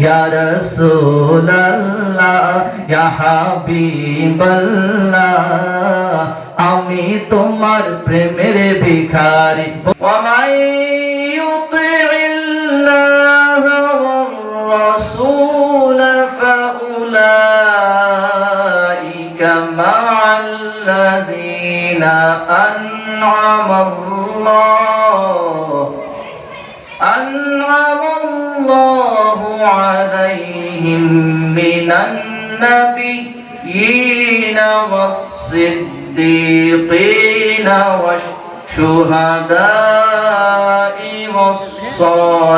ইয়া রাসূলুল্লাহ ইয়া হাবিবাল্লাহ আমি তোমার প্রেমের ভিখারি ওয়া মান ইউতি'িল্লাহ ওয়ার রাসূল ফাউলাইকা মা'আল্লাযীনা أنعم الله عليهم من النبيين والصديقين والشهداء والصالحين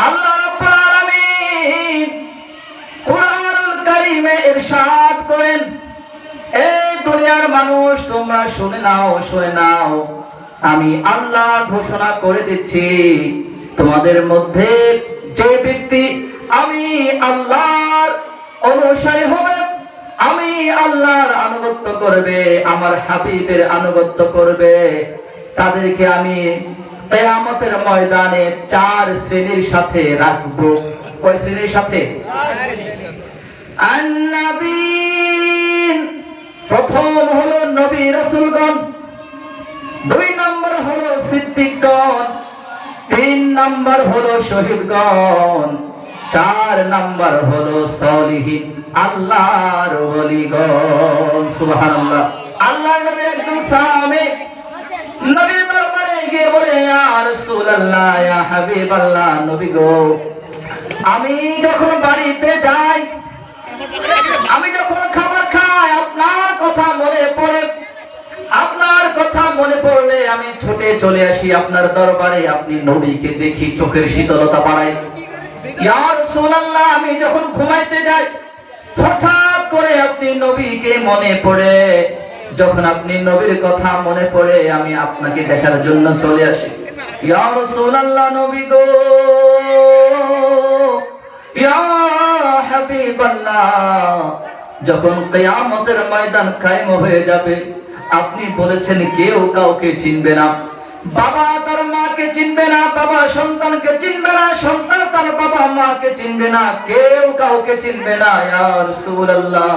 আল্লাহ রাব্বুল আলামিন কুরআনুল কারীমে ইরশাদ করেন, এই দুনিয়ার মানুষ তোমরা শুনে নাও, আমি আল্লাহ ঘোষণা করে দিচ্ছি, তোমাদের মধ্যে যে ব্যক্তি আমি আল্লাহর অনুসারী হবে, আমি আল্লাহর আনুগত্য করবে, আমার হাবিবের আনুগত্য করবে, তাদেরকে আমি কিয়ামতের ময়দানে 4 শ্রেণীর সাথে রাখবো। কয় শ্রেণীর সাথে? প্রথম হলো নবী রাসূলগণ, 2 নম্বর হলো সিদ্দিকগণ, 3 নম্বর হলো শহীদগণ, 4 নম্বর হলো সলিহিন আল্লাহর ওলিগণ। সুবহানাল্লাহ। আল্লাহর নবী একজন সাহাবী নবীর দরবারে গিয়ে বলে, ইয়া রাসূলুল্লাহ ইয়া হাবিবাল্লাহ, নবী গো, আমি যখন বাড়িতে যাই, আমি যখন খাবার খাই, আপনার কথা মনে পড়লে আমি ছুটে চলে আসি আপনার দরবারে, আপনি নবীকে দেখি, চোখের শীতলতা বাড়ায়। ইয়া রাসূলুল্লাহ, আমি যখন ঘুমাইতে যাই, হঠাৎ করে আপনি নবীকে মনে পড়ে, যখন আপনি নবীর কথা মনে পড়ে, আমি আপনাকে দেখার জন্য চলে আসি। ইয়া রাসূলুল্লাহ, নবী গো, ইয়া হাবিবাল্লাহ, যখন কিয়ামতের ময়দান কায়েম হয়ে যাবে, আপনি বলেছেন কেউ কাউকে চিনবে না, বাবা তার মাকে চিনবে না, বাবা সন্তানকে চিনবে না, সন্তান তার বাবা মাকে চিনবে না, কেউ কাউকে চিনবে না। ইয়া রাসূলুল্লাহ,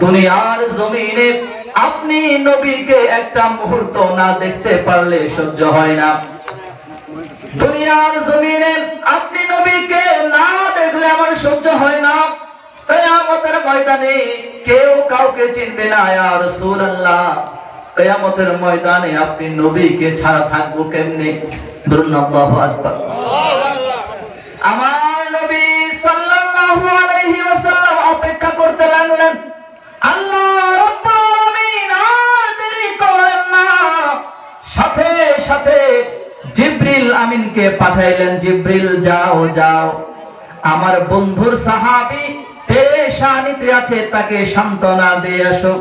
দুনিয়ার জমিনে আপনি নবীকে একটা মুহূর্ত না দেখতে পারলে সহ্য হয় না। দুনিয়ার জমিনে আপনি নবীকে না দেখলে আমার সহ্য হয় না। কিয়ামতের ময়দানে কেউ কাউকে চিনবে না। ইয়া রাসূলুল্লাহ, কিয়ামতের ময়দানে আপনি নবীকে ছাড়া থাকবো কেমনে? বলুন আল্লাহু আকবার। আমার নবী সাল্লাল্লাহু আলাইহি ওয়াসাল্লাম অপেক্ষা করতে লাগলেন। আল্লাহ রাব্বুল আলামিন আর দেরি করলেন না, সাথে সাথে জিবরিল আমিনকে পাঠাইলেন। জিবরিল, যাও আমার বন্ধুর সাহাবী পেরেশানিতে আছে, তাকে সান্ত্বনা দিয়ে আসো।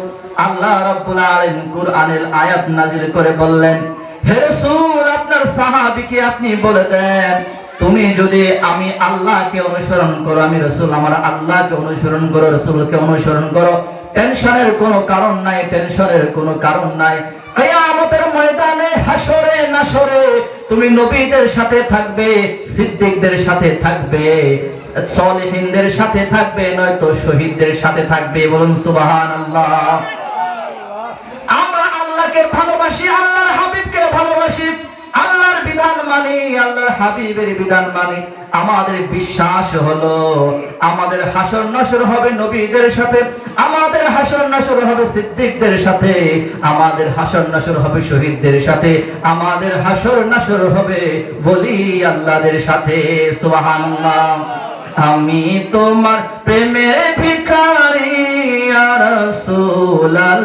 আল্লাহ রাব্বুল আলামিন কুরআনের আয়াত নাযিল করে বললেন, হে রাসূল, আপনার সাহাবীকে আপনি বলে দেন, তুমি যদি আমি আল্লাহকে অনুসরণ করো, আমি রাসূল আমার আল্লাহকে অনুসরণ করো, রাসূলকে অনুসরণ করো, টেনশনের কোনো কারণ নাই। কিয়ামতের ময়দানে হাসরে নাসরে তুমি নবীদের সাথে থাকবে, সিদ্দিকদের সাথে থাকবে, সলিহিনদের সাথে থাকবে, নয়তো শহীদদের সাথে থাকবে। বলুন সুবহানাল্লাহ। আমরা আল্লাহকে ভালোবাসি, আল্লাহর হাবিবকে ভালোবাসি, আল্লাহর বিধান মানি, আল্লাহর হাবিবের বিধান মানি। আমাদের বিশ্বাস হলো আমাদের হাসর নাসর হবে নবীদের সাথে, আমাদের হাসর নাসর হবে সিদ্দিকদের সাথে, আমাদের হাসর নাসর হবে শহীদদের সাথে, আমাদের হাসর নাসর হবে বলি আল্লাহদের সাথে। সুবহানাল্লাহ। আমি তোমার প্রেমের ভিখারি ইয়া রাসূলুল্লাহ,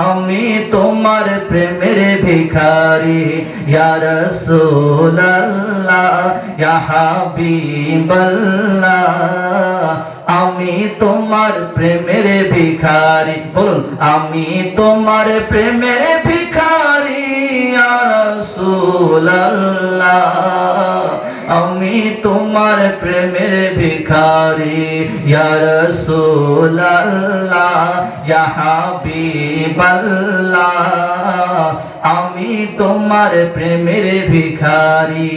আমি তোমার প্রেমের ভিখারি ইয়া রাসূলুল্লাহ ইয়া হাবিবাল্লাহ, আমি তোমার প্রেমের ভিখারি। বলুন, আমি তোমার প্রেমের ভিখারি ইয়া রাসূলুল্লাহ, আমি আমি তোমার প্রেমের ভিখারি ইয়া রাসূলুল্লাহ ইয়া হাবিবাল্লাহ আমি তোমার প্রেমের ভিখারি।